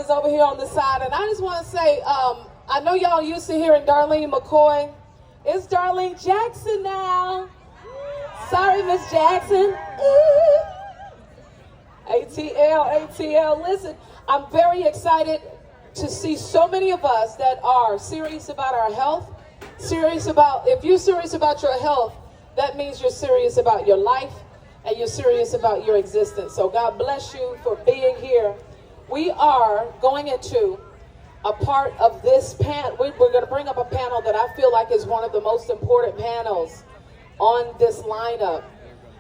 is over here on the side, and I just want to say, I know y'all used to hearing Darlene McCoy. It's Darlene Jackson now. Sorry, Miss Jackson. ATL. Listen, I'm very excited to see so many of us that are serious about our health. If you're serious about your health, that means you're serious about your life and you're serious about your existence. So God bless you for being here. We are going into a part of this panel. We're going to bring up a panel that I feel like is one of the most important panels on this lineup.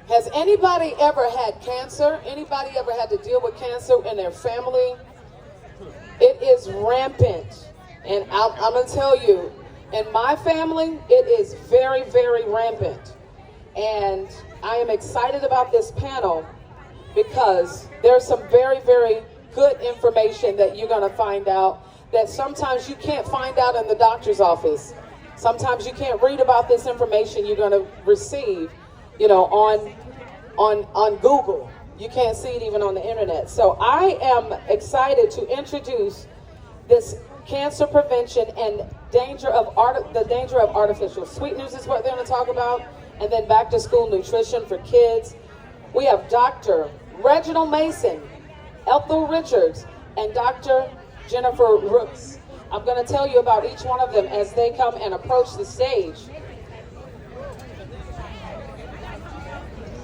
Has anybody ever had cancer? Anybody ever had to deal with cancer in their family? It is rampant. And I'm going to tell you, in my family, it is very, very rampant. And I am excited about this panel because there's some very, very good information that you're going to find out that sometimes you can't find out in the doctor's office. Sometimes you can't read about this information you're going to receive, on Google. You can't see it even on the internet. So I am excited to introduce this cancer prevention and the danger of artificial sweeteners is what they're going to talk about, and then back to school nutrition for kids. We have Dr. Reginald Mason, Ethel Richards, and Dr. Jennifer Rooks. I'm going to tell you about each one of them as they come and approach the stage.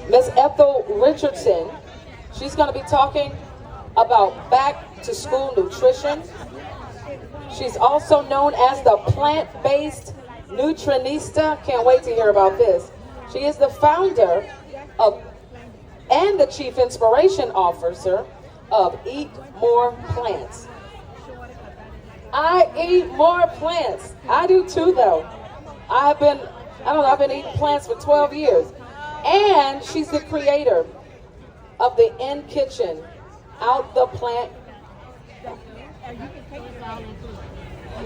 Miss Ethel Richardson, she's going to be talking about back to school nutrition. She's also known as the plant-based Nutritionista. Can't wait to hear about this. She is the founder of and the chief inspiration officer of Eat More Plants. I eat more plants. I do too, though. I've been eating plants for 12 years. And she's the creator of the In Kitchen, Out the Plant.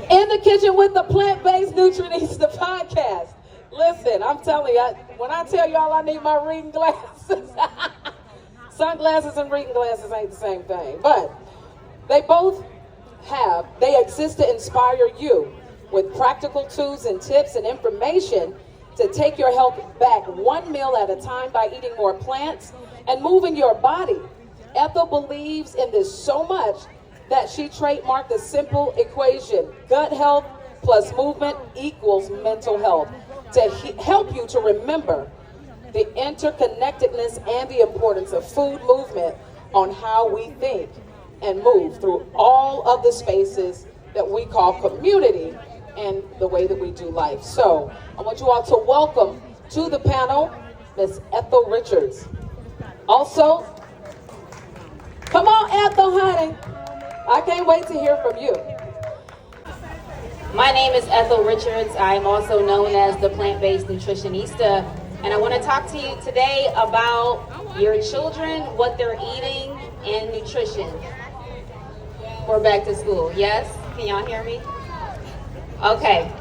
In the Kitchen with the Plant-Based Nutritionista podcast. Listen, I'm telling you, when I tell y'all I need my reading glasses, sunglasses and reading glasses ain't the same thing. But they exist to inspire you with practical tools and tips and information to take your health back one meal at a time by eating more plants and moving your body. Ethel believes in this so much that she trademarked the simple equation: gut health plus movement equals mental health, to help you to remember the interconnectedness and the importance of food movement on how we think and move through all of the spaces that we call community and the way that we do life. So I want you all to welcome to the panel Miss Ethel Richards. Also, come on, Ethel, honey. I can't wait to hear from you. My name is Ethel Richards. I'm also known as the plant-based nutritionista, and I want to talk to you today about your children, what they're eating, and nutrition. We're back to school. Yes? Can y'all hear me? Okay.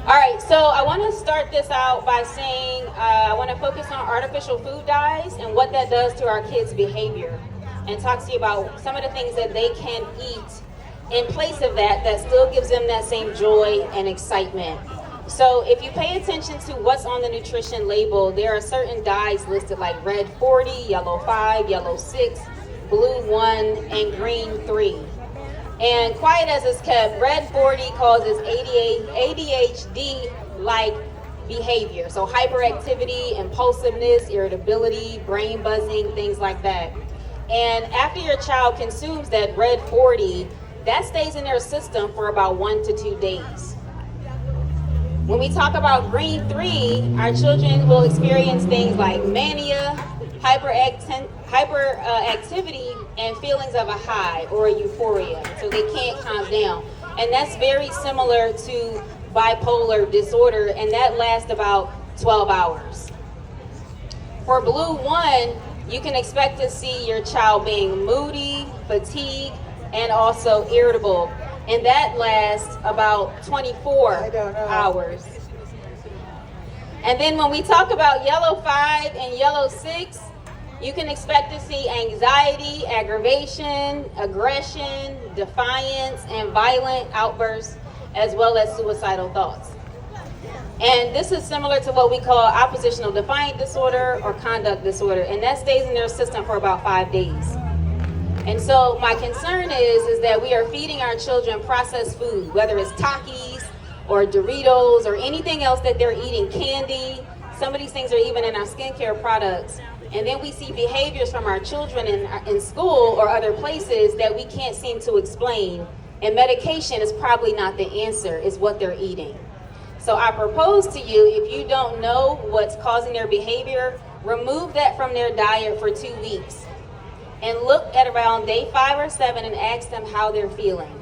All right, so I want to start this out by saying I want to focus on artificial food dyes and what that does to our kids' behavior, and talk to you about some of the things that they can eat in place of that still gives them that same joy and excitement. So if you pay attention to what's on the nutrition label, there are certain dyes listed like red 40, yellow 5, yellow 6, blue 1, and green 3. And quiet as it's kept, red 40 causes ADHD-like behavior. So hyperactivity, impulsiveness, irritability, brain buzzing, things like that. And after your child consumes that red 40, that stays in their system for about 1 to 2 days. When we talk about green 3, our children will experience things like mania, hyperactivity, and feelings of a high or a euphoria, so they can't calm down. And that's very similar to bipolar disorder, and that lasts about 12 hours. For blue 1, you can expect to see your child being moody, fatigued, and also irritable, and that lasts about 24 hours. And then when we talk about yellow 5 and yellow 6, You can expect to see anxiety, aggravation, aggression, defiance, and violent outbursts, as well as suicidal thoughts. And this is similar to what we call oppositional defiant disorder or conduct disorder, and that stays in their system for about 5 days. And so my concern is that we are feeding our children processed food, whether it's Takis or Doritos or anything else that they're eating, candy. Some of these things are even in our skincare products. And then we see behaviors from our children in school or other places that we can't seem to explain. And medication is probably not the answer, it's what they're eating. So I propose to you, if you don't know what's causing their behavior, remove that from their diet for 2 weeks. And look at around day 5 or 7 and ask them how they're feeling.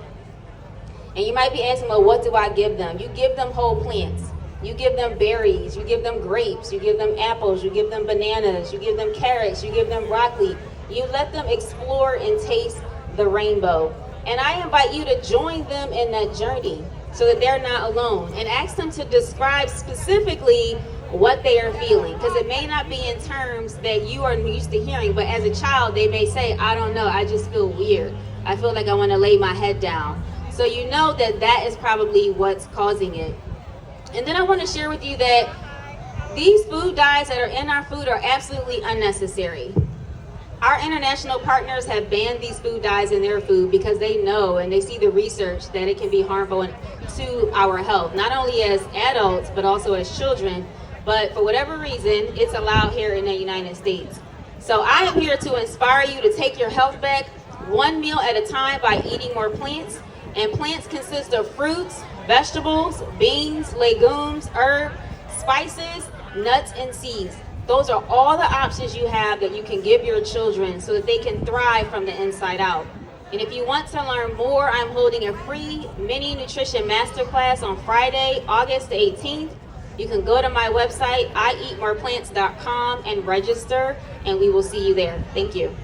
And you might be asking, well, what do I give them? You give them whole plants. You give them berries, you give them grapes, you give them apples, you give them bananas, you give them carrots, you give them broccoli. You let them explore and taste the rainbow. And I invite you to join them in that journey so that they're not alone. And ask them to describe specifically what they are feeling. Because it may not be in terms that you are used to hearing, but as a child, they may say, I don't know, I just feel weird. I feel like I want to lay my head down. So you know that that is probably what's causing it. And then I want to share with you that these food dyes that are in our food are absolutely unnecessary. Our international partners have banned these food dyes in their food because they know and they see the research that it can be harmful to our health, not only as adults, but also as children. But for whatever reason, it's allowed here in the United States. So I am here to inspire you to take your health back one meal at a time by eating more plants. And plants consist of fruits, vegetables, beans, legumes, herbs, spices, nuts, and seeds. Those are all the options you have that you can give your children so that they can thrive from the inside out. And if you want to learn more, I'm holding a free mini nutrition masterclass on Friday, August 18th. You can go to my website, ieatmoreplants.com, and register, and we will see you there. Thank you.